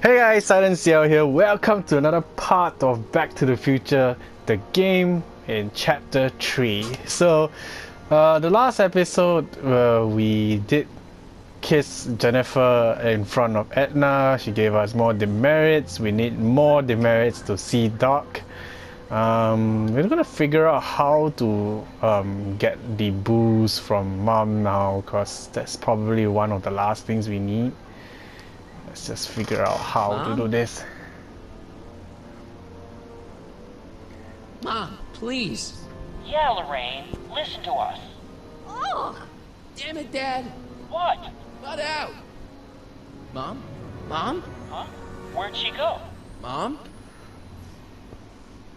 Hey guys, Silentciel here. Welcome to another part of Back to the Future, the game in Chapter 3. The last episode, we did kiss Jennifer in front of Edna. She gave us more demerits. We need more demerits to see Doc. We're gonna figure out how to get the booze from Mom now, because that's probably one of the last things we need. Let's just figure out how to do this. Mom, please. Yeah, Lorraine, listen to us. Oh! Damn it, Dad. What? Cut out. Mom? Mom? Huh? Where'd she go? Mom?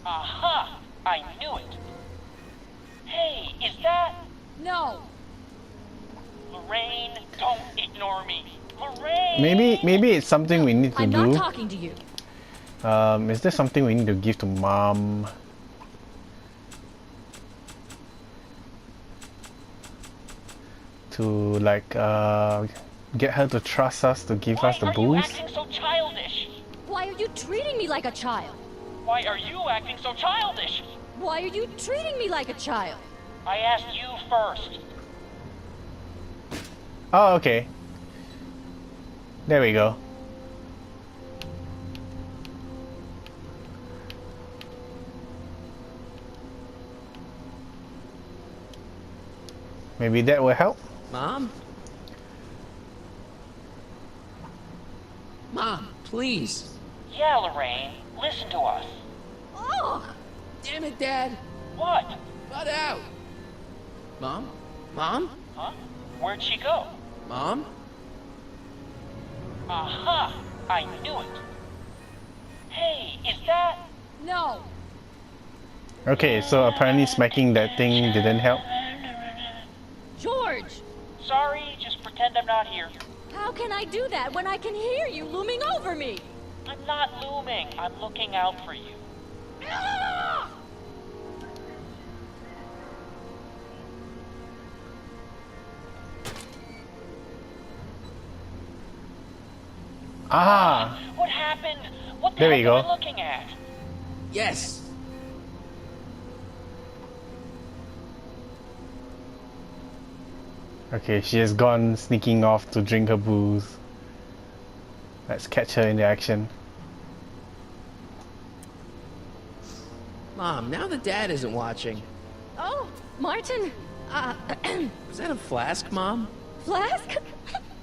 Aha! I knew it. Hey, is that... No. Lorraine, don't ignore me. Lorraine! Maybe it's something we need to I'm do. not talking to you. Is there something we need to give to Mom? To like get her to trust us to give us the Why are you booze? acting so childish? Why are you treating me like a child? Why are you acting so childish? Why are you treating me like a child? I asked you first. Oh, okay. There we go. Maybe that will help. Mom? Mom, please. Yeah, Lorraine, listen to us. Oh! Damn it, Dad. What? Cut out. Mom? Mom? Huh? Where'd she go? Mom? Aha! I knew it. Hey, is that... No. Okay, so apparently smacking that thing didn't help. George! Sorry, just pretend I'm not here. How can I do that when I can hear you looming over me? I'm not looming. I'm looking out for you. Ah! Ah! What happened? What the There heck we am go. I looking at? Yes. Okay, she has gone sneaking off to drink her booze. Let's catch her in the action. Mom, now that Dad isn't watching. Oh, Martin. Was that a flask, Mom? Flask?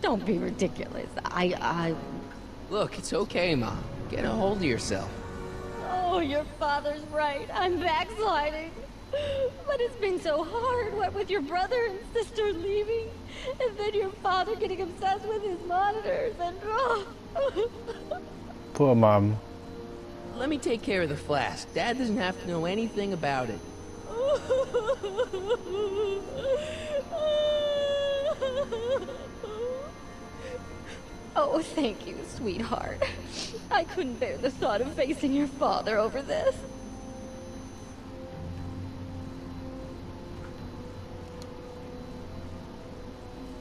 Don't be ridiculous. Look, it's okay, Mom. Get a hold of yourself. Oh, your father's right. I'm backsliding. But it's been so hard, what with your brother and sister leaving, and then your father getting obsessed with his monitors, and Poor Mom. Let me take care of the flask. Dad doesn't have to know anything about it. Oh, thank you, sweetheart. I couldn't bear the thought of facing your father over this.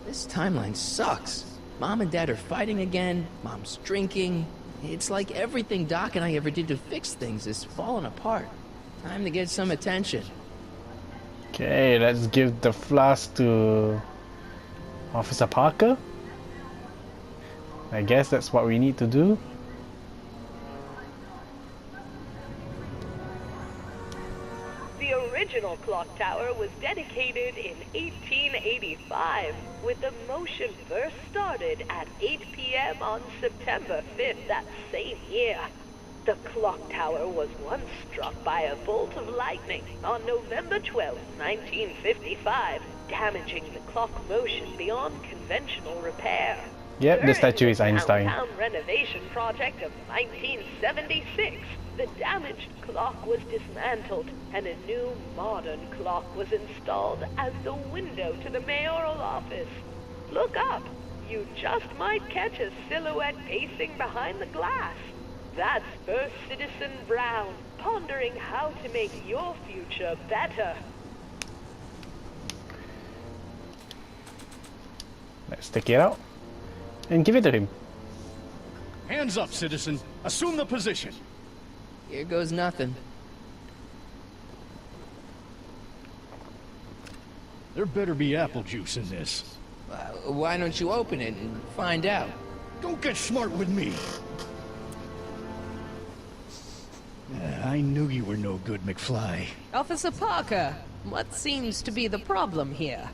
This timeline sucks. Mom and Dad are fighting again. Mom's drinking. It's like everything Doc and I ever did to fix things is falling apart. Time to get some attention. Okay, let's give the flask to Officer Parker. I guess that's what we need to do. The original clock tower was dedicated in 1885, with the motion first started at 8 p.m. on September 5th that same year. The clock tower was once struck by a bolt of lightning on November 12, 1955, damaging the clock motion beyond conventional repair. Yep, the statue is During the Einstein. downtown renovation project of 1976, the damaged clock was dismantled and a new modern clock was installed as the window to the mayoral office. Look up. You just might catch a silhouette pacing behind the glass. That's First Citizen Brown, pondering how to make your future better. Let's take it out and give it to him. Hands up, citizen. Assume the position. Here goes nothing. There better be apple juice in this. Why don't you open it and find out? Don't get smart with me. I knew you were no good, McFly. Officer Parker, what seems to be the problem here?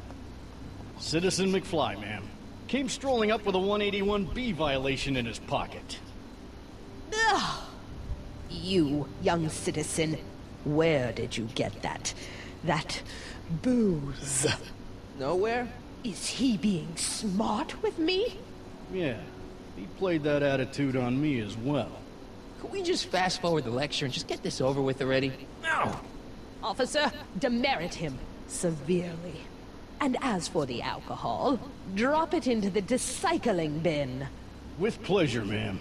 Citizen McFly, ma'am. Came strolling up with a 181B violation in his pocket. Ugh. You, young citizen, where did you get that booze? Nowhere? Is he being smart with me? Yeah, he played that attitude on me as well. Could we just fast forward the lecture and just get this over with already? No! Officer, demerit him severely. And as for the alcohol, drop it into the recycling bin. With pleasure, ma'am.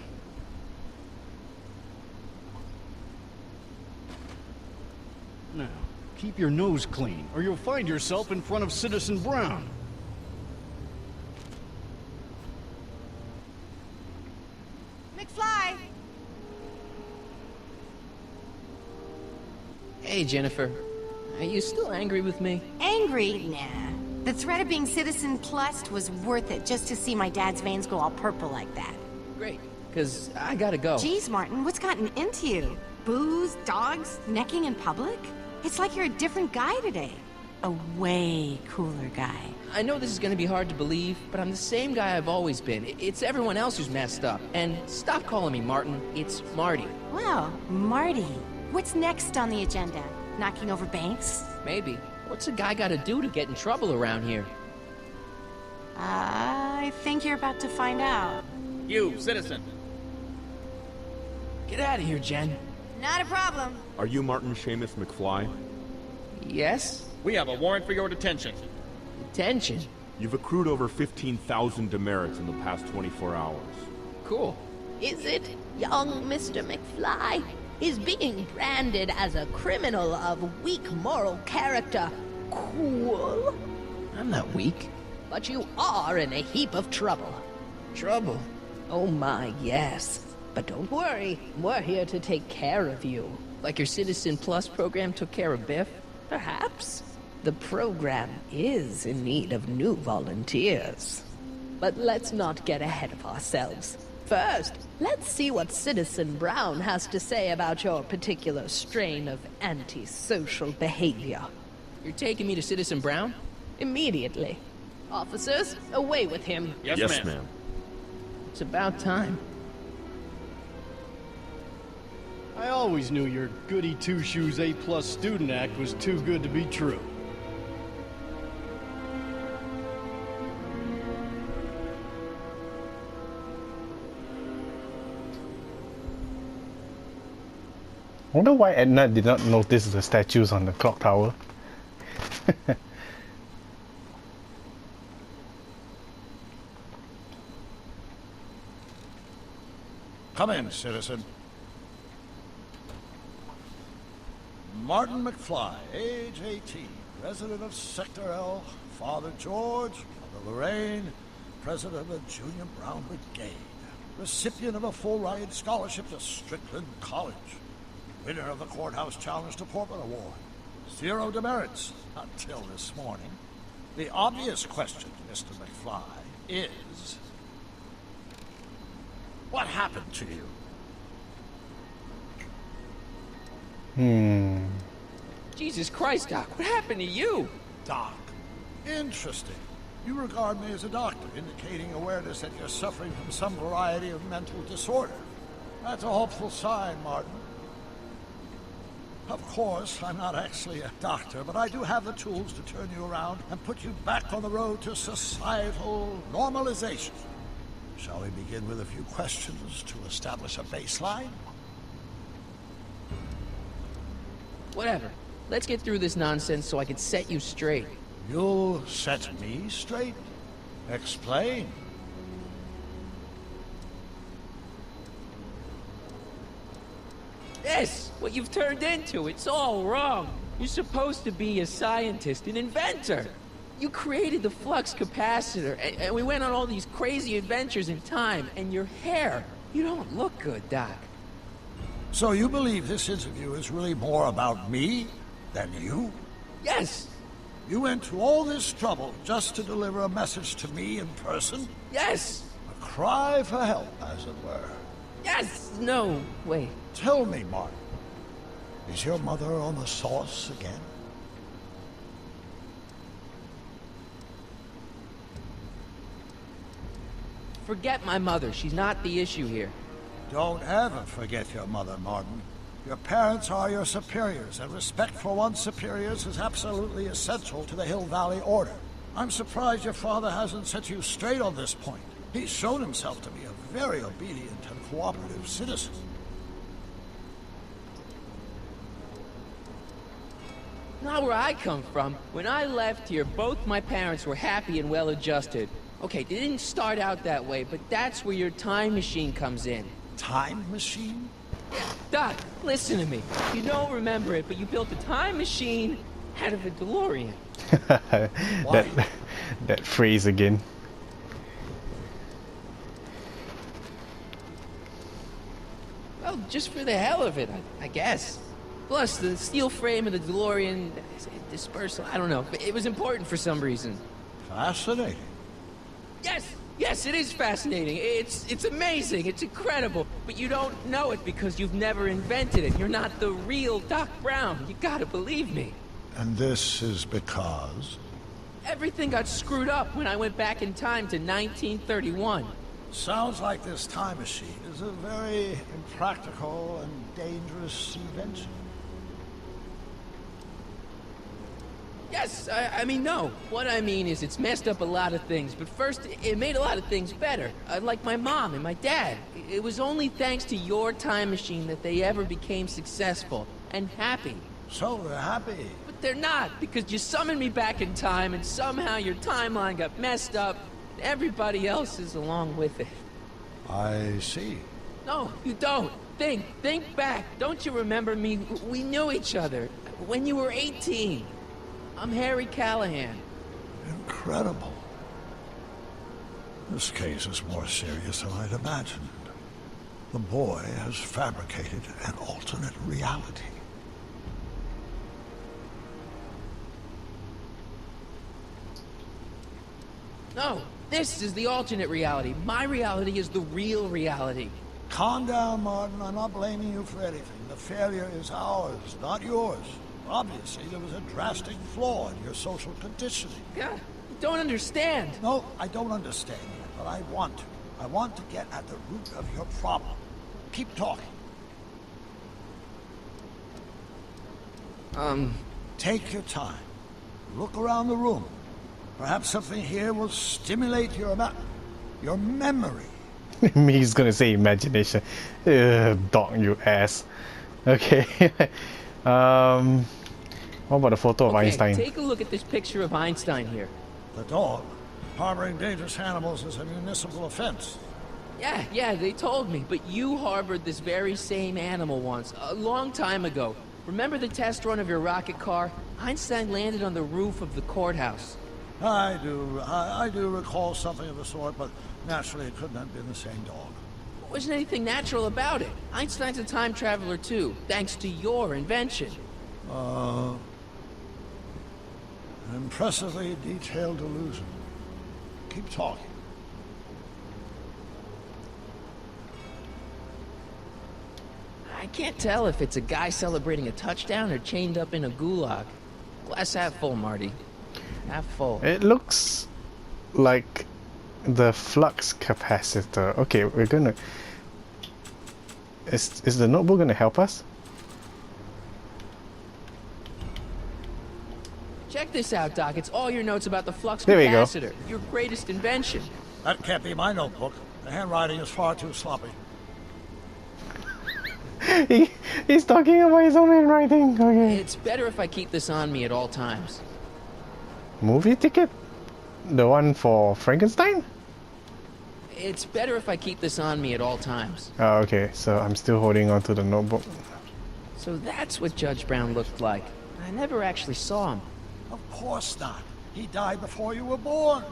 Now, keep your nose clean, or you'll find yourself in front of Citizen Brown. McFly! Hey, Jennifer. Are you still angry with me? Angry? Nah. The threat of being Citizen Plussed was worth it just to see my dad's veins go all purple like that. Great, because I gotta go. Jeez, Martin, what's gotten into you? Booze, dogs, necking in public? It's like you're a different guy today. A way cooler guy. I know this is gonna be hard to believe, but I'm the same guy I've always been. It's everyone else who's messed up. And stop calling me Martin. It's Marty. Well, Marty, what's next on the agenda? Knocking over banks? Maybe. What's a guy gotta do to get in trouble around here? I think you're about to find out. You, citizen. Get out of here, Jen. Not a problem. Are you Martin Seamus McFly? Yes? We have a warrant for your detention. Detention? You've accrued over 15,000 demerits in the past 24 hours. Cool. Is it, young Mr. McFly? Is being branded as a criminal of weak moral character cool? I'm not weak. But you are in a heap of trouble. Trouble? Oh my, yes. But don't worry, we're here to take care of you. Like your Citizen Plus program took care of Biff? Perhaps. The program is in need of new volunteers. But let's not get ahead of ourselves. First, let's see what Citizen Brown has to say about your particular strain of antisocial behavior. You're taking me to Citizen Brown? Immediately. Officers, away with him. Yes, ma'am. It's about time. I always knew your goody two-shoes A-plus student act was too good to be true. I wonder why Edna did not notice the statues on the clock tower. Come in, citizen. Martin McFly, age 18, resident of Sector L, Father George, Mother Lorraine, president of the Junior Brown Brigade, recipient of a full-ride scholarship to Strickland College, winner of the Courthouse Challenge to Portland Award, 0 demerits until this morning. The obvious question, Mr. McFly, is... what happened to you? Jesus Christ, Doc, what happened to you? Doc. Interesting. You regard me as a doctor, indicating awareness that you're suffering from some variety of mental disorder. That's a hopeful sign, Martin. Of course, I'm not actually a doctor, but I do have the tools to turn you around and put you back on the road to societal normalization. Shall we begin with a few questions to establish a baseline? Whatever. Let's get through this nonsense so I can set you straight. You'll set me straight? Explain. This, what you've turned into, it's all wrong. You're supposed to be a scientist, an inventor. You created the flux capacitor, and we went on all these crazy adventures in time, and your hair. You don't look good, Doc. So you believe this interview is really more about me than you? Yes! You went to all this trouble just to deliver a message to me in person? Yes! A cry for help, as it were. Yes! No, wait. Tell me, Martin, is your mother on the sauce again? Forget my mother. She's not the issue here. Don't ever forget your mother, Martin. Your parents are your superiors, and respect for one's superiors is absolutely essential to the Hill Valley Order. I'm surprised your father hasn't set you straight on this point. He's shown himself to be a very obedient and cooperative citizen. Not where I come from. When I left here, both my parents were happy and well-adjusted. Okay, they didn't start out that way, but that's where your time machine comes in. Time machine? Doc, listen to me. You don't remember it, but you built a time machine out of a DeLorean. that phrase again. Well, just for the hell of it, I guess. Plus, the steel frame of the DeLorean dispersal, I don't know. It was important for some reason. Fascinating. Yes, it is fascinating. It's amazing. It's incredible. But you don't know it because you've never invented it. You're not the real Doc Brown. You gotta believe me. And this is because? Everything got screwed up when I went back in time to 1931. Sounds like this time machine is a very impractical and dangerous invention. Yes, I mean, no. What I mean is it's messed up a lot of things, but first, it made a lot of things better. Like my mom and my dad. It was only thanks to your time machine that they ever became successful and happy. So they're happy. But they're not, because you summoned me back in time, and somehow your timeline got messed up, and everybody else is along with it. I see. No, you don't. Think back. Don't you remember me? We knew each other when you were 18. I'm Harry Callahan. Incredible. This case is more serious than I'd imagined. The boy has fabricated an alternate reality. No, this is the alternate reality. My reality is the real reality. Calm down, Martin. I'm not blaming you for anything. The failure is ours, not yours. Obviously, there was a drastic flaw in your social conditioning. God, you don't understand. No, I don't understand yet, but I want to. I want to get at the root of your problem. Keep talking. Take your time. Look around the room. Perhaps something here will stimulate your memory. He's gonna say imagination. Dog, you ass. Okay. What about the photo of Einstein? Take a look at this picture of Einstein here. The dog. Harboring dangerous animals is a municipal offense. Yeah, they told me. But you harbored this very same animal once, a long time ago. Remember the test run of your rocket car? Einstein landed on the roof of the courthouse. I do recall something of the sort, but naturally it couldn't have been the same dog. There wasn't anything natural about it. Einstein's a time traveler too, thanks to your invention. An impressively detailed illusion. Keep talking. I can't tell if it's a guy celebrating a touchdown or chained up in a gulag. Glass half full, Marty. Half full. It looks like the flux capacitor. Okay, we're gonna... Is the notebook gonna help us? Check this out, Doc. It's all your notes about the flux There we go. capacitor. Your greatest invention. That can't be my notebook. The handwriting is far too sloppy. He's talking about his own handwriting. Okay. It's better if I keep this on me at all times. Movie ticket? The one for Frankenstein? It's better if I keep this on me at all times. Oh, okay. So I'm still holding on to the notebook. So that's what Judge Brown looked like. I never actually saw him. Of course not. He died before you were born.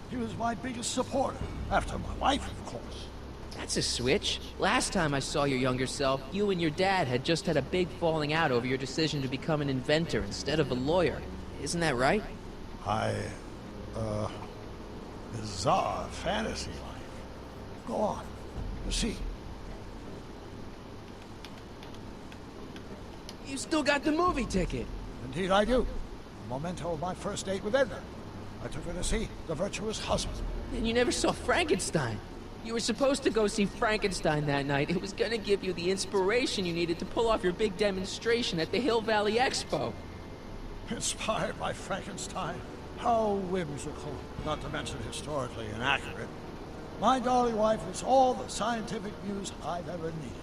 He was my biggest supporter. After my wife, of course. That's a switch. Last time I saw your younger self, you and your dad had just had a big falling out over your decision to become an inventor instead of a lawyer. Isn't that right? Bizarre fantasy life. Go on. You see. You still got the movie ticket. Indeed I do. A memento of my first date with Edna. I took her to see The Virtuous Husband. And you never saw Frankenstein. You were supposed to go see Frankenstein that night. It was gonna give you the inspiration you needed to pull off your big demonstration at the Hill Valley Expo. Inspired by Frankenstein? How whimsical, not to mention historically inaccurate. My dolly wife was all the scientific news I've ever needed.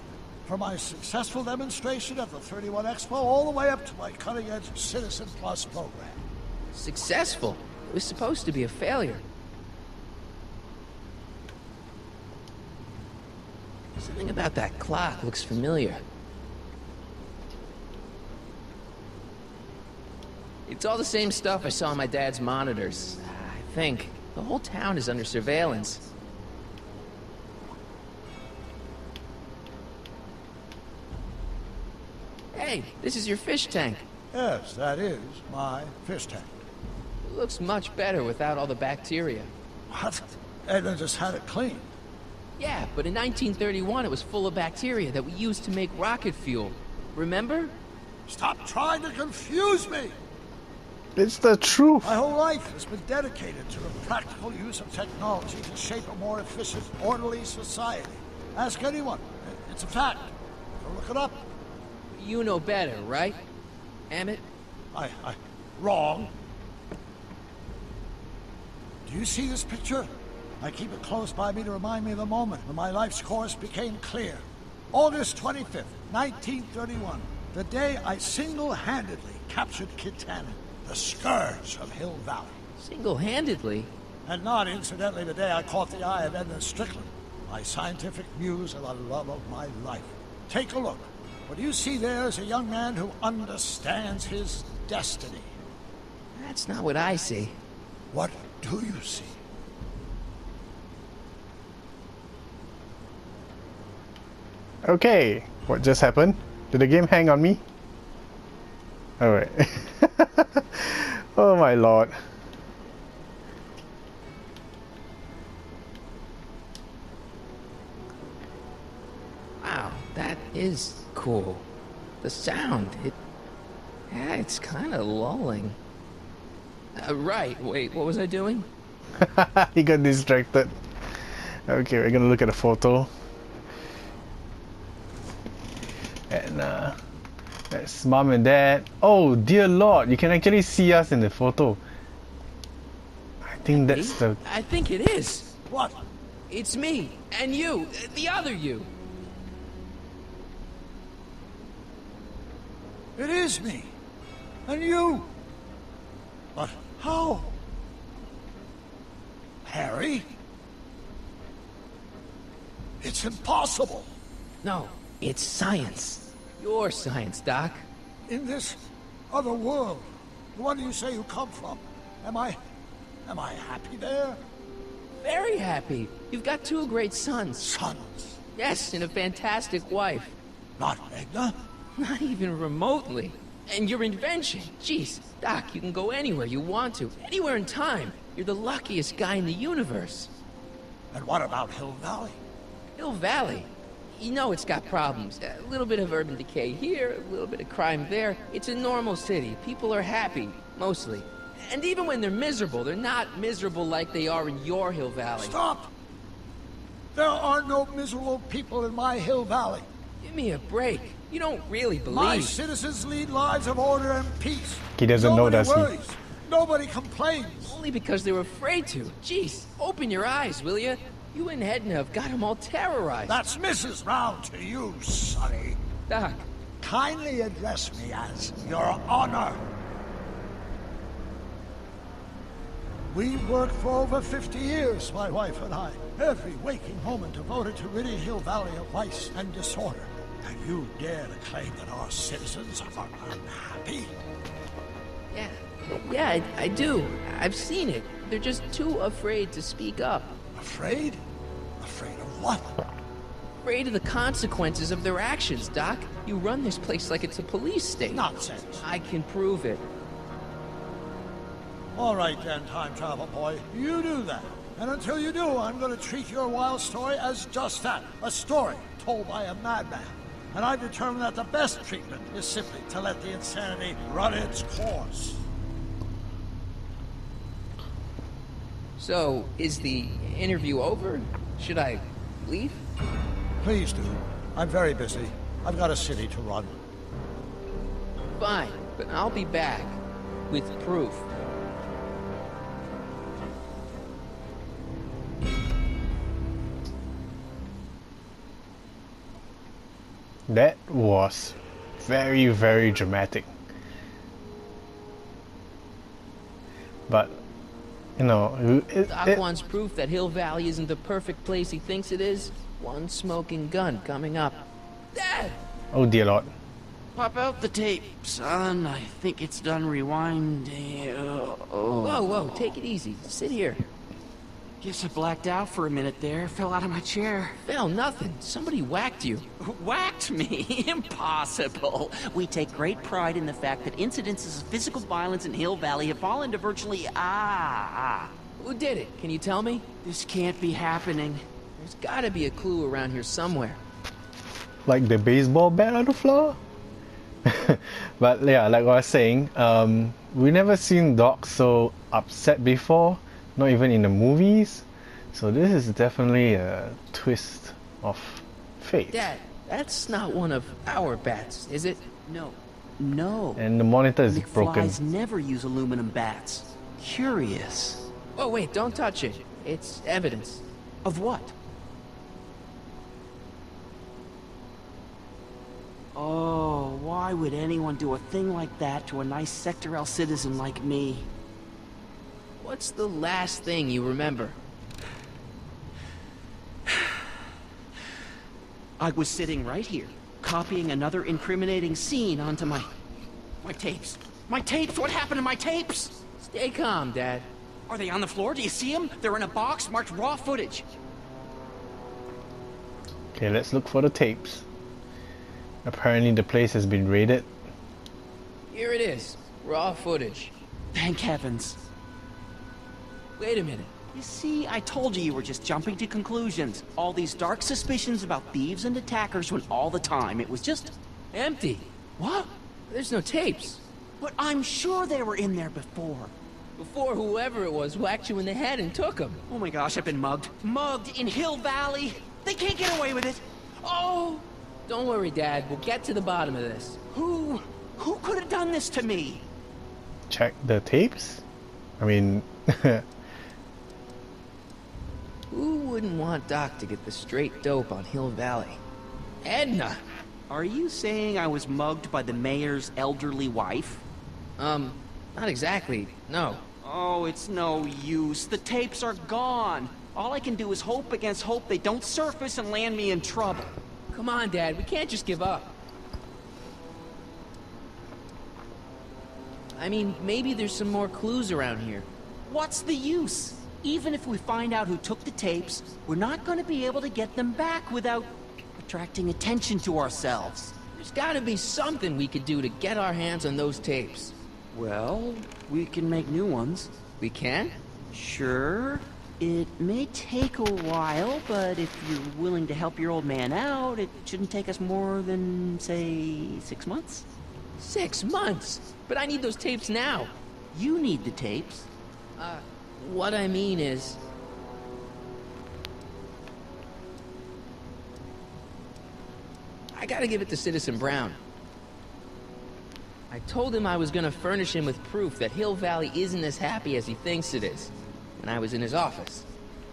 From my successful demonstration at the 31 Expo all the way up to my cutting-edge Citizen Plus program. Successful? It was supposed to be a failure. Something about that clock looks familiar. It's all the same stuff I saw on my dad's monitors. I think. The whole town is under surveillance. Hey, this is your fish tank. Yes, that is my fish tank. It looks much better without all the bacteria. What? Edna just had it cleaned. Yeah, but in 1931 it was full of bacteria that we used to make rocket fuel. Remember? Stop trying to confuse me! It's the truth. My whole life has been dedicated to the practical use of technology to shape a more efficient, orderly society. Ask anyone. It's a fact. Go look it up. You know better, right? Emmett? Wrong. Do you see this picture? I keep it close by me to remind me of the moment when my life's course became clear. August 25th, 1931. The day I single-handedly captured Kit Tannen, the scourge of Hill Valley. Single-handedly? And not, incidentally, the day I caught the eye of Edna Strickland, my scientific muse and the love of my life. Take a look. What you see there is a young man who understands his destiny. That's not what I see. What do you see? Okay, what just happened? Did the game hang on me? Alright. Oh my lord. Wow, that is cool. The sound, yeah, it's kind of lulling. Right, wait, what was I doing? He got distracted. Okay, we're gonna look at a photo. And that's mom and dad. Oh dear lord, you can actually see us in the photo. I think that's the... I think it is. What? It's me, and you, the other you. It is me. And you. But how? Harry? It's impossible. No, it's science. Your science, Doc. In this other world, the one you say you come from, am I happy there? Very happy. You've got two great sons. Sons? Yes, and a fantastic wife. Not Edna? Not even remotely. And your invention. Jeez, Doc, you can go anywhere you want to. Anywhere in time. You're the luckiest guy in the universe. And what about Hill Valley? Hill Valley? You know it's got problems. A little bit of urban decay here, a little bit of crime there. It's a normal city. People are happy, mostly. And even when they're miserable, they're not miserable like they are in your Hill Valley. Stop! There are no miserable people in my Hill Valley. Give me a break. You don't really believe... My citizens lead lives of order and peace. He doesn't know, does he? Nobody worries. Nobody complains. Only because they were afraid to. Jeez, open your eyes, will you? You and Edna have got them all terrorized. That's Mrs. Brown to you, Sonny. Doc. Kindly address me as Your Honor. We worked for over 50 years, my wife and I. Every waking moment devoted to ridding Hill Valley of vice and disorder. And you dare to claim that our citizens are unhappy? Yeah, I do. I've seen it. They're just too afraid to speak up. Afraid? Afraid of what? afraid of the consequences of their actions, Doc. You run this place like it's a police state. Nonsense. I can prove it. All right then, time travel boy. You do that. And until you do, I'm going to treat your wild story as just that. A story told by a madman. And I've determined that the best treatment is simply to let the insanity run its course. So, is the interview over? Should I leave? Please do. I'm very busy. I've got a city to run. Fine, but I'll be back with proof. That was very, very dramatic. But, you know, Doc wants proof that Hill Valley isn't the perfect place he thinks it is. One smoking gun coming up. Dad! Oh dear Lord. Pop out the tape, son. I think it's done rewinding. Whoa, whoa, take it easy. Sit here. Guess I blacked out for a minute there. Fell out of my chair. Fell nothing. Somebody whacked you. Whacked me? Impossible. We take great pride in the fact that incidences of physical violence in Hill Valley have fallen to virtually Who did it? Can you tell me? This can't be happening. There's gotta be a clue around here somewhere. Like the baseball bat on the floor? But yeah, like I was saying, we never seen Doc so upset before, not even in the movies. So this is definitely a twist of fate. Dad, that's not one of our bats, is it? No. No. And the monitor is broken. McFlys never use aluminum bats. Curious. Oh wait, don't touch it. It's evidence. Of what? Oh, why would anyone do a thing like that to a nice Sector L citizen like me? What's the last thing you remember? I was sitting right here, copying another incriminating scene onto my tapes. My tapes! What happened to my tapes? Stay calm, Dad. Are they on the floor? Do you see them? They're in a box marked raw footage. Okay, let's look for the tapes. Apparently the place has been raided. Here it is. Raw footage. Thank heavens. Wait a minute. You see, I told you were just jumping to conclusions. All these dark suspicions about thieves and attackers when all the time it was just... empty. What? There's no tapes. But I'm sure they were in there before. Before whoever it was whacked you in the head and took them. Oh my gosh, I've been mugged. Mugged in Hill Valley. They can't get away with it. Oh! Don't worry, Dad. We'll get to the bottom of this. Who could have done this to me? Check the tapes? I mean... Who wouldn't want Doc to get the straight dope on Hill Valley? Edna! Are you saying I was mugged by the mayor's elderly wife? Not exactly, no. Oh, it's no use. The tapes are gone. All I can do is hope against hope they don't surface and land me in trouble. Come on, Dad. We can't just give up. I mean, maybe there's some more clues around here. What's the use? Even if we find out who took the tapes, we're not going to be able to get them back without attracting attention to ourselves. There's gotta be something we could do to get our hands on those tapes. Well, we can make new ones. We can? Sure. It may take a while, but if you're willing to help your old man out, it shouldn't take us more than, say, 6 months. 6 months? But I need those tapes now. You need the tapes. What I mean is... I gotta give it to Citizen Brown. I told him I was gonna furnish him with proof that Hill Valley isn't as happy as he thinks it is. When I was in his office,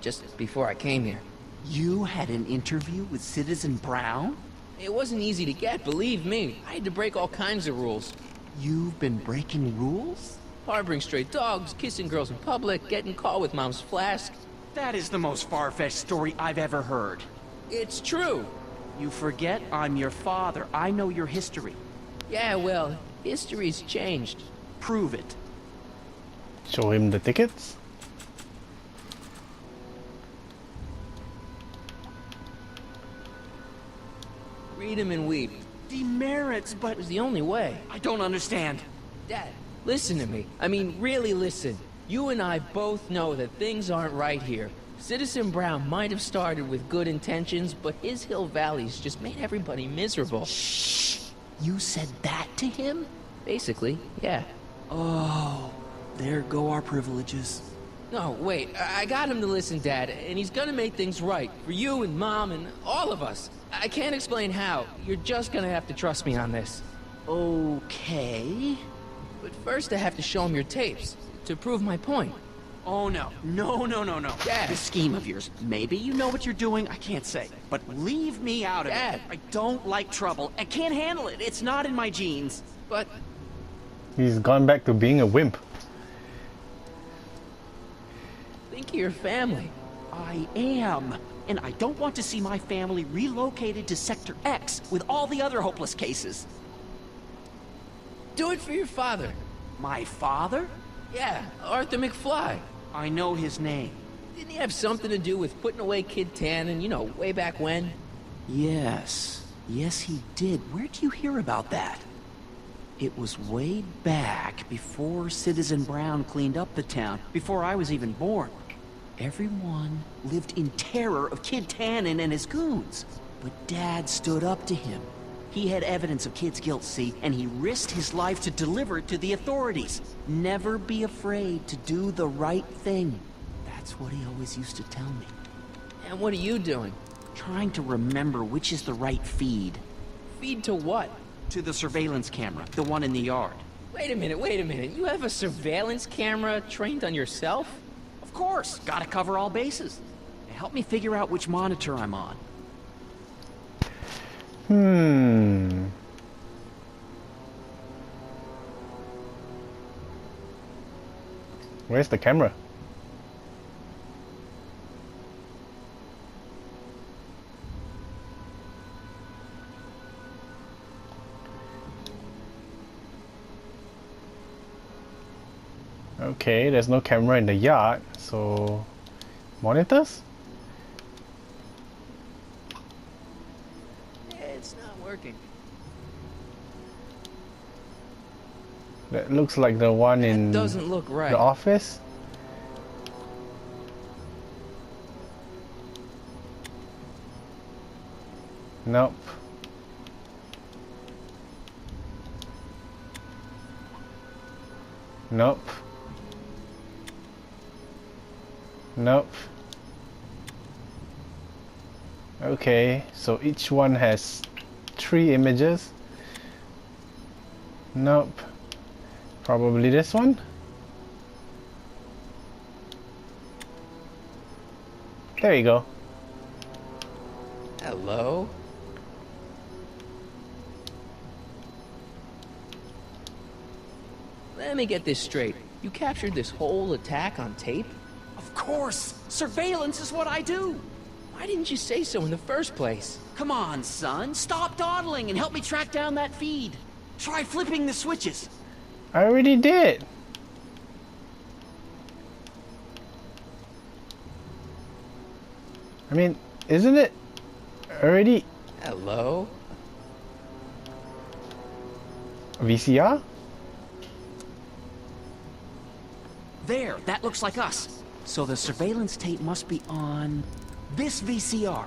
just before I came here. You had an interview with Citizen Brown? It wasn't easy to get, believe me. I had to break all kinds of rules. You've been breaking rules? Harboring stray dogs, kissing girls in public, getting caught with Mom's flask. That is the most far-fetched story I've ever heard. It's true. You forget I'm your father. I know your history. Yeah, well, history's changed. Prove it. Show him the tickets? Read him and weep. Demerits, but It was the only way. I don't understand. Dad, listen to me. I mean, really listen. You and I both know that things aren't right here. Citizen Brown might have started with good intentions, but his Hill Valley's just made everybody miserable. Shh! You said that to him? Basically, yeah. Oh, there go our privileges. No, wait. I got him to listen, Dad, and he's gonna make things right. For you and Mom and all of us. I can't explain how. You're just gonna have to trust me on this. Okay. But first I have to show him your tapes, to prove my point. Oh, no. No. Dad. This scheme of yours, maybe you know what you're doing, I can't say. But leave me out of Dad. it. I don't like trouble. I can't handle it. It's not in my genes. But... He's gone back to being a wimp. think of your family. I am. And I don't want to see my family relocated to Sector X with all the other hopeless cases. Do it for your father. My father? Yeah, Arthur McFly. I know his name. Didn't he have something to do with putting away Kid Tannen, you know, way back when? Yes. Yes, he did. Where'd you hear about that? It was way back before Citizen Brown cleaned up the town, before I was even born. Everyone lived in terror of Kid Tannen and his goons. But Dad stood up to him. He had evidence of Kid's guilt, see, and he risked his life to deliver it to the authorities. Never be afraid to do the right thing. That's what he always used to tell me. And what are you doing? Trying to remember which is the right feed. Feed to what? To the surveillance camera, the one in the yard. Wait a minute. You have a surveillance camera trained on yourself? Of course, gotta cover all bases. Help me figure out which monitor I'm on. Where's the camera? Okay, there's no camera in the yard, so monitors? It's not working. That looks like the one in Doesn't look right. the office. Nope. Nope. Nope. Okay, so each one has 3 images. Nope. Probably this one. There you go. Hello? Let me get this straight. You captured this whole attack on tape? Of course! Surveillance is what I do! Why didn't you say so in the first place? Come on, son. Stop dawdling and help me track down that feed. Try flipping the switches. I already did. I mean, isn't it already Hello? VCR? There, that looks like us. So the surveillance tape must be on this VCR.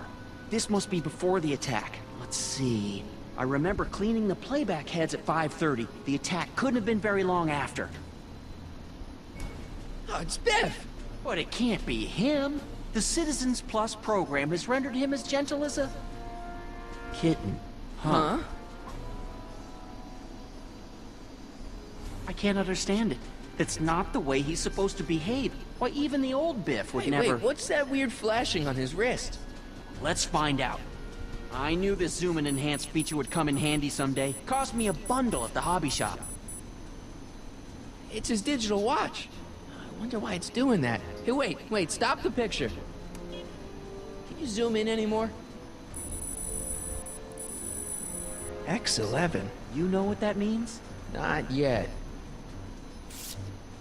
This must be before the attack. Let's see. I remember cleaning the playback heads at 5:30. The attack couldn't have been very long after. Oh, it's Biff! But it can't be him. The Citizens Plus program has rendered him as gentle as a kitten. Huh? I can't understand it. That's not the way he's supposed to behave. Why, even the old Biff would never... Wait, what's that weird flashing on his wrist? Let's find out. I knew this zoom and enhance feature would come in handy someday. Cost me a bundle at the hobby shop. It's his digital watch. I wonder why it's doing that. Hey, wait, stop the picture. Can you zoom in anymore? X11. You know what that means? Not yet.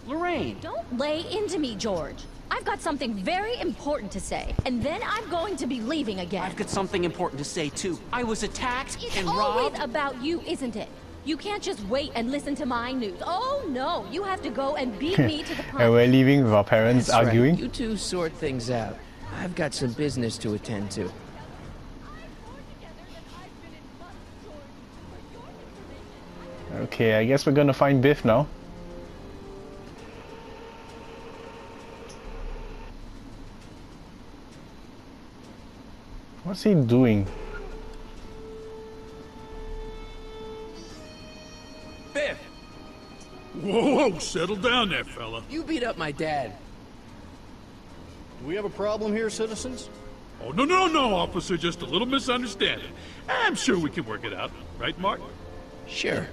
Lorraine! Don't lay into me, George. I I've got something very important to say, and then I'm going to be leaving again. I've got something important to say, too. I was attacked It's and always robbed. about you, isn't it? You can't just wait and listen to my news. Oh, no. You have to go and beat me to the punch. And we're leaving with our parents That's right. arguing. You two sort things out. I've got some business to attend to. Okay, I guess we're gonna find Biff now. What's he doing? Biff! Whoa, whoa, settle down there, fella. You beat up my dad. Do we have a problem here, citizens? Oh, no, officer, just a little misunderstanding. I'm sure we can work it out. Right, Mark? Sure.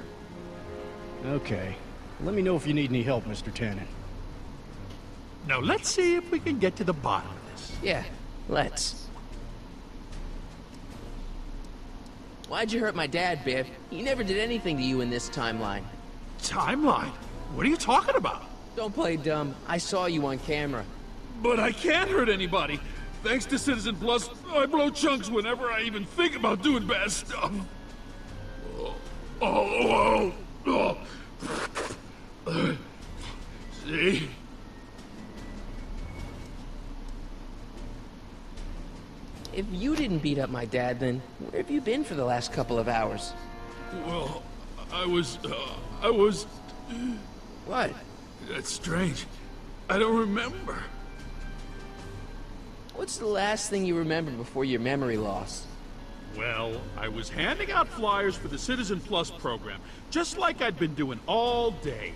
Okay. Let me know if you need any help, Mr. Tannen. Now, let's see if we can get to the bottom of this. Yeah, let's. Why'd you hurt my dad, Biff? He never did anything to you in this timeline. Timeline? What are you talking about? Don't play dumb. I saw you on camera. But I can't hurt anybody. Thanks to Citizen Plus, I blow chunks whenever I even think about doing bad stuff. Oh. See? If you didn't beat up my dad, then where have you been for the last couple of hours? Well, I was... What? That's strange. I don't remember. What's the last thing you remember before your memory loss? Well, I was handing out flyers for the Citizen Plus program, just like I'd been doing all day.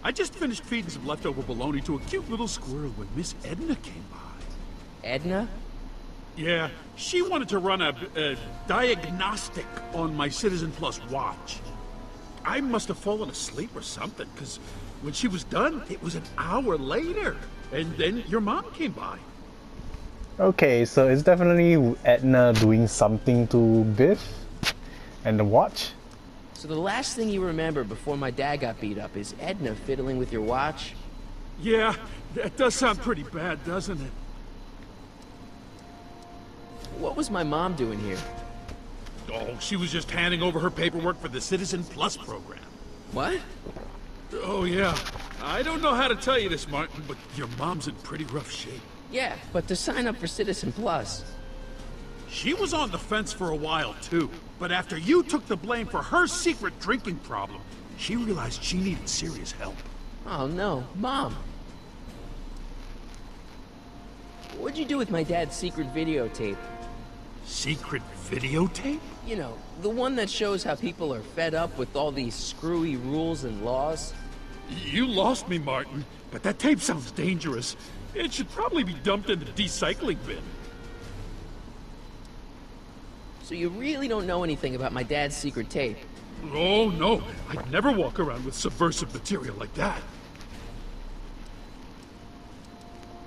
I just finished feeding some leftover bologna to a cute little squirrel when Miss Edna came by. Edna? Yeah, she wanted to run a diagnostic on my Citizen Plus watch. I must have fallen asleep or something, because when she was done, it was an hour later. And then your mom came by. Okay, so it's definitely Edna doing something to Biff and the watch. So the last thing you remember before my dad got beat up is Edna fiddling with your watch? Yeah, that does sound pretty bad, doesn't it? What was my mom doing here? Oh, she was just handing over her paperwork for the Citizen Plus program. What? Oh, yeah. I don't know how to tell you this, Martin, but your mom's in pretty rough shape. Yeah, but to sign up for Citizen Plus. She was on the fence for a while, too. But after you took the blame for her secret drinking problem, she realized she needed serious help. Oh no, Mom! What'd you do with my dad's secret videotape? Secret videotape? You know, the one that shows how people are fed up with all these screwy rules and laws. You lost me, Martin, but that tape sounds dangerous. It should probably be dumped in the recycling bin. So you really don't know anything about my dad's secret tape? Oh, no. I'd never walk around with subversive material like that.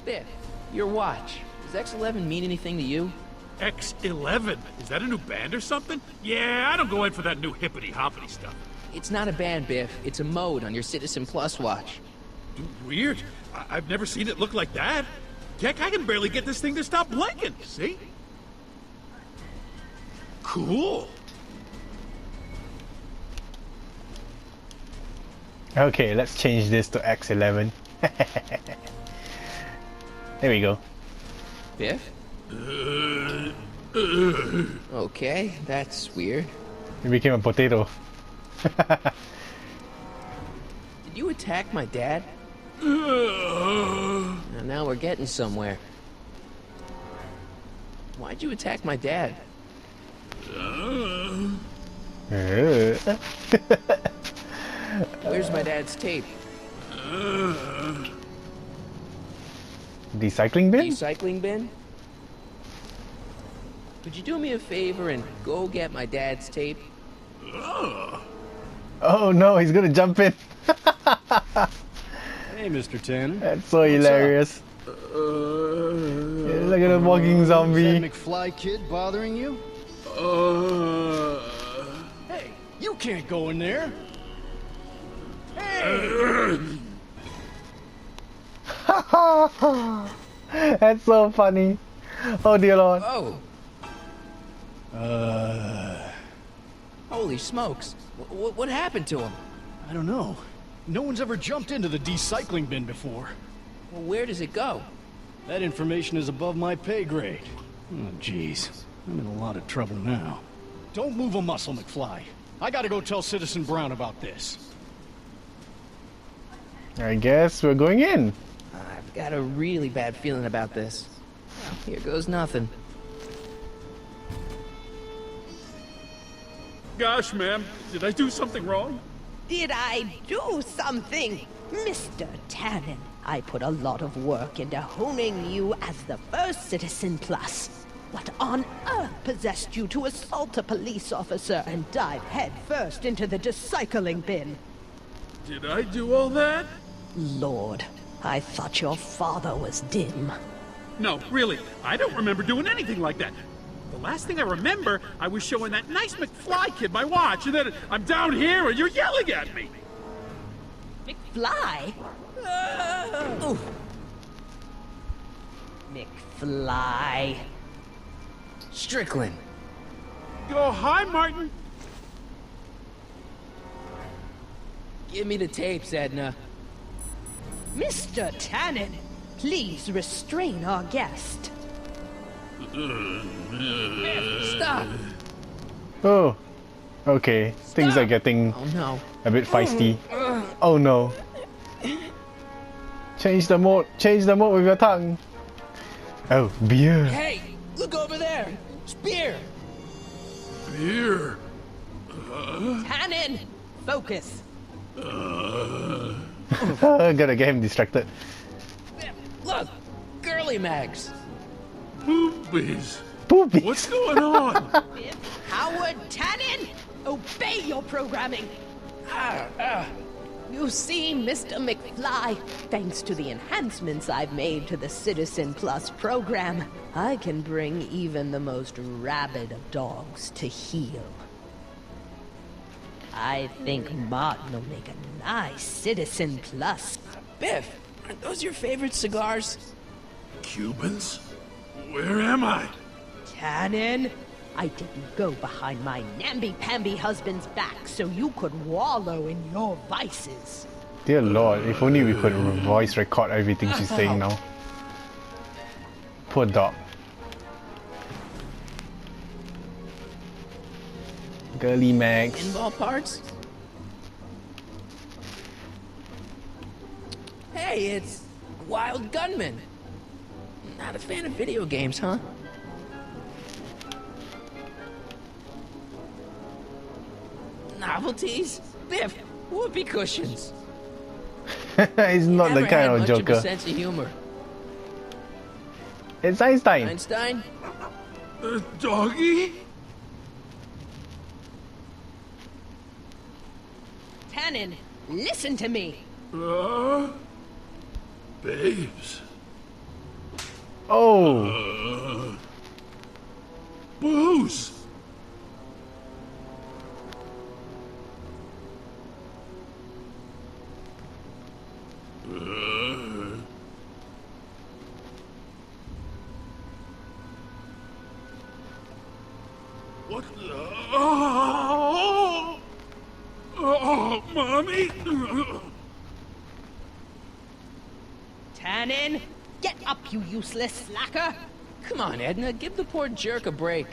Biff, your watch. Does X11 mean anything to you? X11? Is that a new band or something? Yeah, I don't go in for that new hippity-hoppity stuff. It's not a band, Biff. It's a mode on your Citizen Plus watch. Weird. I've never seen it look like that. Heck, I can barely get this thing to stop blinking, see? Cool. Okay, let's change this to X11. There we go. Biff? Okay, that's weird. It became a potato. Did you attack my dad? Now we're getting somewhere. Why'd you attack my dad? Where's my dad's tape? Recycling bin? Recycling bin? Could you do me a favor and go get my dad's tape? Oh no, he's gonna jump in. Hey, Mr. Tannen. That's so hilarious. Look at the walking zombie. Is that McFly kid bothering you? Hey, you can't go in there. Hey! That's so funny. Oh dear Lord. Oh. Holy smokes. What happened to him? I don't know. No one's ever jumped into the decycling bin before. Well, where does it go? That information is above my pay grade. Oh, jeez. I'm in a lot of trouble now. Don't move a muscle, McFly. I gotta go tell Citizen Brown about this. I guess we're going in. I've got a really bad feeling about this. Here goes nothing. Gosh, ma'am, did I do something wrong? Did I do something? Mr. Tannen, I put a lot of work into honing you as the first Citizen Plus. What on earth possessed you to assault a police officer and dive headfirst into the decycling bin? Did I do all that? Lord, I thought your father was dim. No, really, I don't remember doing anything like that. The last thing I remember, I was showing that nice McFly kid my watch, and then I'm down here and you're yelling at me. McFly? Oof. McFly. Strickland. Oh, hi, Martin. Give me the tapes, Edna. Mr. Tannen, please restrain our guest. Stop! Oh. Okay. Things are getting a bit feisty. Oh no. Change the mode with your tongue. Oh, beer. Hey, look over there. It's beer. Beer. Tannen, focus. Gotta get him distracted. Look, girly mags. Boobies. Boobies. What's going on? Howard Tannen, obey your programming. You see, Mr. McFly, thanks to the enhancements I've made to the Citizen Plus program, I can bring even the most rabid of dogs to heel. I think Martin will make a nice Citizen Plus. Biff, aren't those your favorite cigars? Cubans? Where am I? Tannen, I didn't go behind my namby-pamby husband's back so you could wallow in your vices. Dear Lord, if only we could voice record everything she's saying now. Poor dog. Girly Max. Pinball parts? Hey, it's Wild Gunman. Not a fan of video games, huh? Novelties? Biff, whoopee cushions. He's not the Never kind had of much Joker. Of a sense of humor. It's Einstein. Einstein? Doggy? Tannen, listen to me. Babes. Oh. Booze. What the? Oh, Mommy! Tannen, get up, you useless slacker. Come on, Edna, give the poor jerk a break.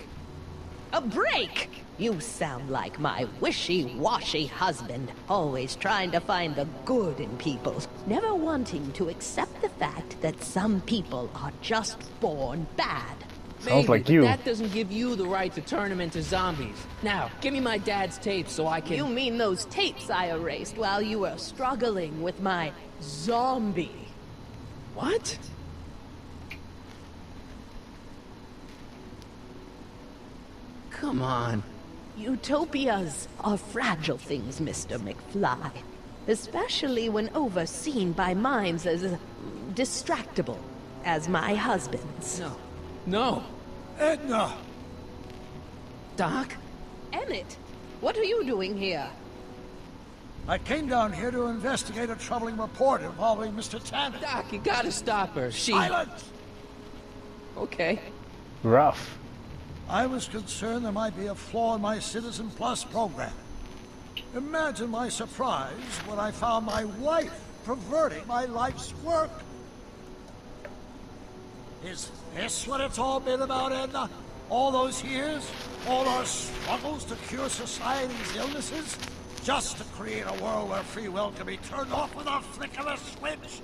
A break? You sound like my wishy-washy husband, always trying to find the good in people, never wanting to accept the fact that some people are just born bad. Sounds like but you. That doesn't give you the right to turn them into zombies. Now, give me my dad's tapes so I can... You mean those tapes I erased while you were struggling with my zombie? What? Come on. Utopias are fragile things, Mr. McFly. Especially when overseen by minds as distractible as my husband's. No. No. Edna! Doc? Emmett, what are you doing here? I came down here to investigate a troubling report involving Mr. Tannen. Doc, you gotta stop her. She... Silence! Okay. Rough. I was concerned there might be a flaw in my Citizen Plus program. Imagine my surprise when I found my wife perverting my life's work. Is this what it's all been about, Edna? All those years? All our struggles to cure society's illnesses? Just to create a world where free will can be turned off with a flick of a switch?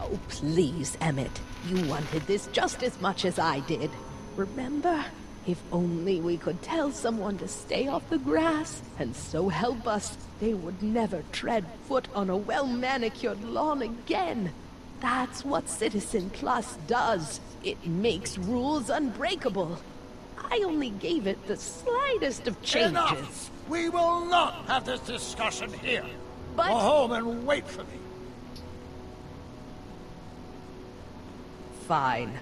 Oh, please, Emmett. You wanted this just as much as I did. Remember? If only we could tell someone to stay off the grass, and so help us, they would never tread foot on a well-manicured lawn again. That's what Citizen Plus does. It makes rules unbreakable. I only gave it the slightest of changes. Enough! We will not have this discussion here. But... Go home and wait for me. Fine.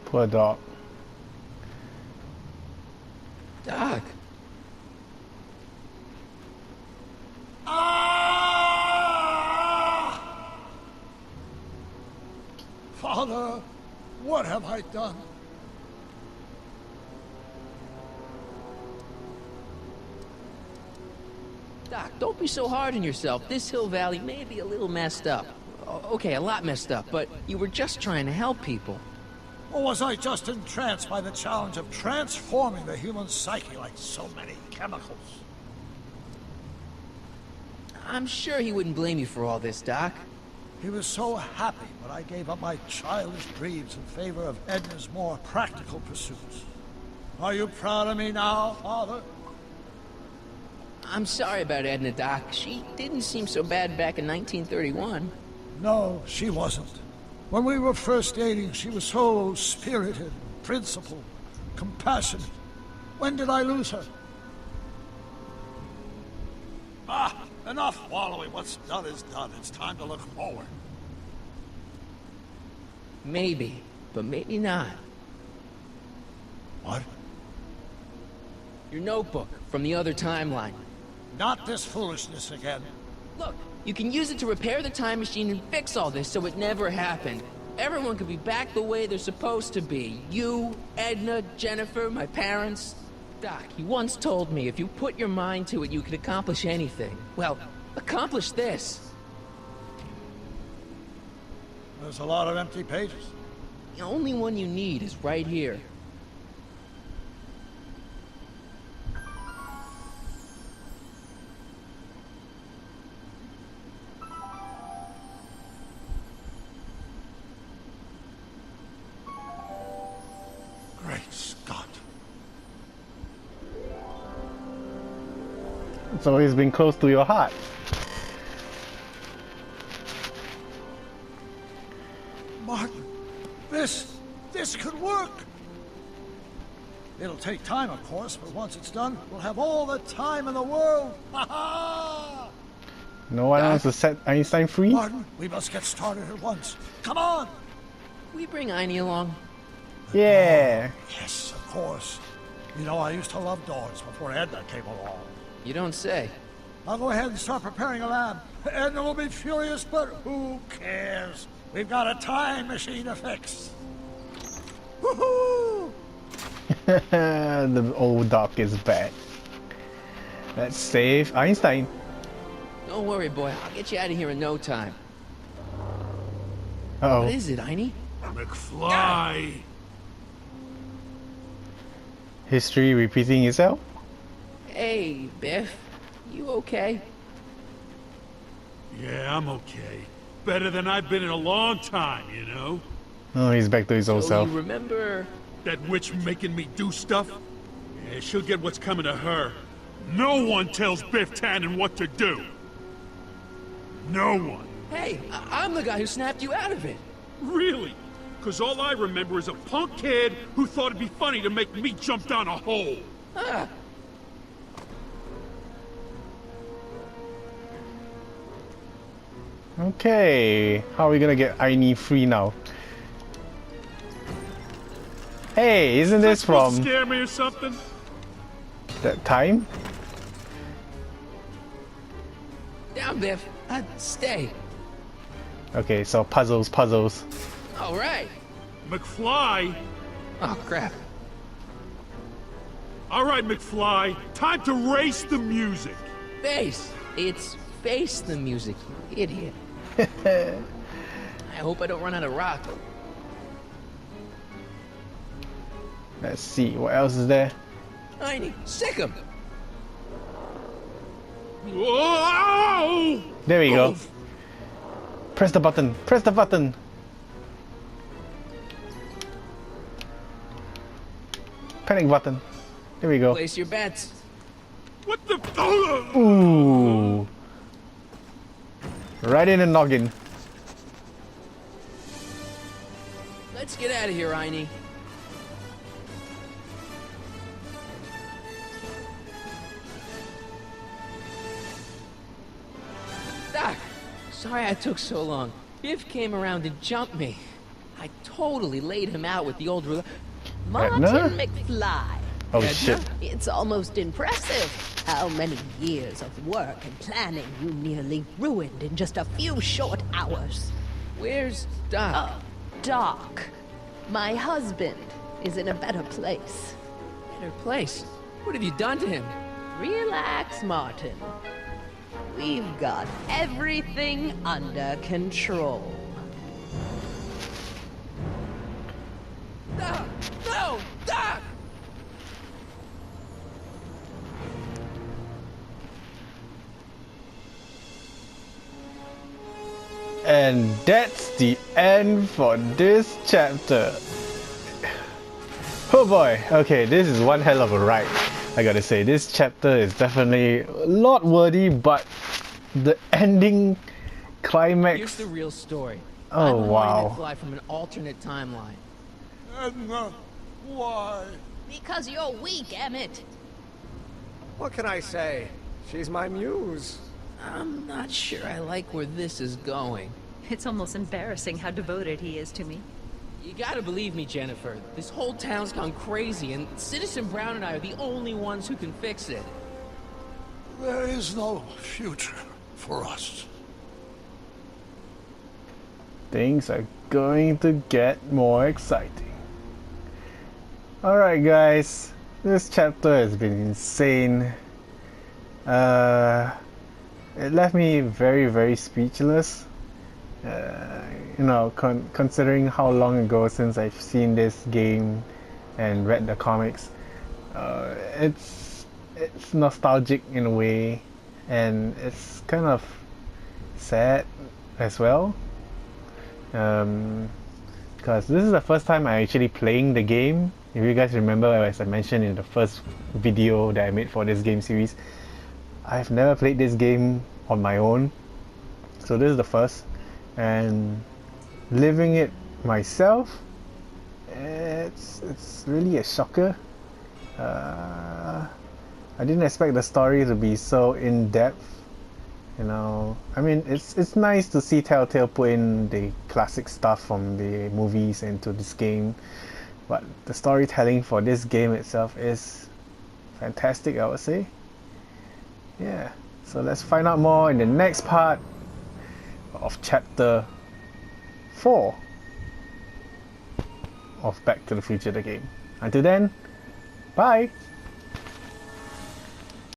Poor dog. Doc. Father, what have I done? Doc, don't be so hard on yourself. This hill valley may be a little messed up. Okay, a lot messed up, but you were just trying to help people. Or was I just entranced by the challenge of transforming the human psyche like so many chemicals? I'm sure he wouldn't blame you for all this, Doc. He was so happy when I gave up my childish dreams in favor of Edna's more practical pursuits. Are you proud of me now, Father? I'm sorry about Edna, Doc. She didn't seem so bad back in 1931. No, she wasn't. When we were first dating, she was so spirited, principled, compassionate. When did I lose her? Ah, enough wallowing. What's done is done. It's time to look forward. Maybe, but maybe not. What? Your notebook from the other timeline. Not this foolishness again. Look, you can use it to repair the time machine and fix all this so it never happened. Everyone could be back the way they're supposed to be. You, Edna, Jennifer, my parents. Doc, you once told me if you put your mind to it, you could accomplish anything. Well, accomplish this. There's a lot of empty pages. The only one you need is right here. Great Scott. It's always been close to your heart. Martin, this could work. It'll take time, of course, but once it's done, we'll have all the time in the world. Ha ha! No one wants to set Einstein free? Martin, we must get started at once. Come on! We bring Einie along. Yeah. Yes, of course. You know, I used to love dogs before Edna came along. You don't say. I'll go ahead and start preparing a lab. Edna will be furious, but who cares? We've got a time machine to fix. Woohoo! The old dog is back. Let's save Einstein. Don't worry, boy. I'll get you out of here in no time. Uh-oh. What is it, Einie? McFly! History repeating itself? Hey, Biff. You okay? Yeah, I'm okay. Better than I've been in a long time, you know? Oh, he's back to his old So self. you remember... That witch making me do stuff? Yeah, she'll get what's coming to her. No one tells Biff Tannen what to do. No one. Hey, I'm the guy who snapped you out of it. Really? Because all I remember is a punk kid who thought it'd be funny to make me jump down a hole. Ah. Okay, how are we gonna get Einie free now? Hey, isn't this from Scare me or something? that time? on, Biff. Stay. Okay, so puzzles. All right. McFly? Oh, crap. All right, McFly. Time to race the music. Face. It's face the music, you idiot. I hope I don't run out of rock. Let's see, what else is there? Tiny, sick him. Whoa! There we go. Press the button. Panic button. There we go. Place your bets. What the? Ooh. Right in the noggin. Let's get out of here, Einie. Doc, sorry I took so long. Biff came around to jump me. I totally laid him out with the old ruler. Martin Edna? McFly. Oh Edna? shit. It's almost impressive how many years of work and planning you nearly ruined in just a few short hours. Where's Doc? Doc, my husband, is in a better place. Better place. What have you done to him? Relax, Martin. We've got everything under control. Doc! No! Doc! And that's the end for this chapter. Oh boy, okay, this is one hell of a ride. I gotta say, this chapter is definitely a lot wordy, but the ending climax. Here's the real story. Oh, I'm wow. McFly from an alternate timeline. Edna, why? Because you're weak, Emmett. What can I say? She's my muse. I'm not sure I like where this is going. It's almost embarrassing how devoted he is to me. You gotta believe me, Jennifer. This whole town's gone crazy, and Citizen Brown and I are the only ones who can fix it. There is no future for us. Things are going to get more exciting. Alright guys, this chapter has been insane. It left me very speechless. You know, considering how long ago since I've seen this game and read the comics, it's nostalgic in a way, and it's kind of sad as well. Because this is the first time I'm actually playing the game. If you guys remember, as I mentioned in the first video that I made for this game series, I've never played this game on my own, so this is the first, and living it myself, it's really a shocker. I didn't expect the story to be so in-depth. You know, I mean, it's nice to see Telltale put in the classic stuff from the movies into this game, but the storytelling for this game itself is fantastic, I would say. Yeah, so let's find out more in the next part of chapter 4 of Back to the Future the game. Until then, bye!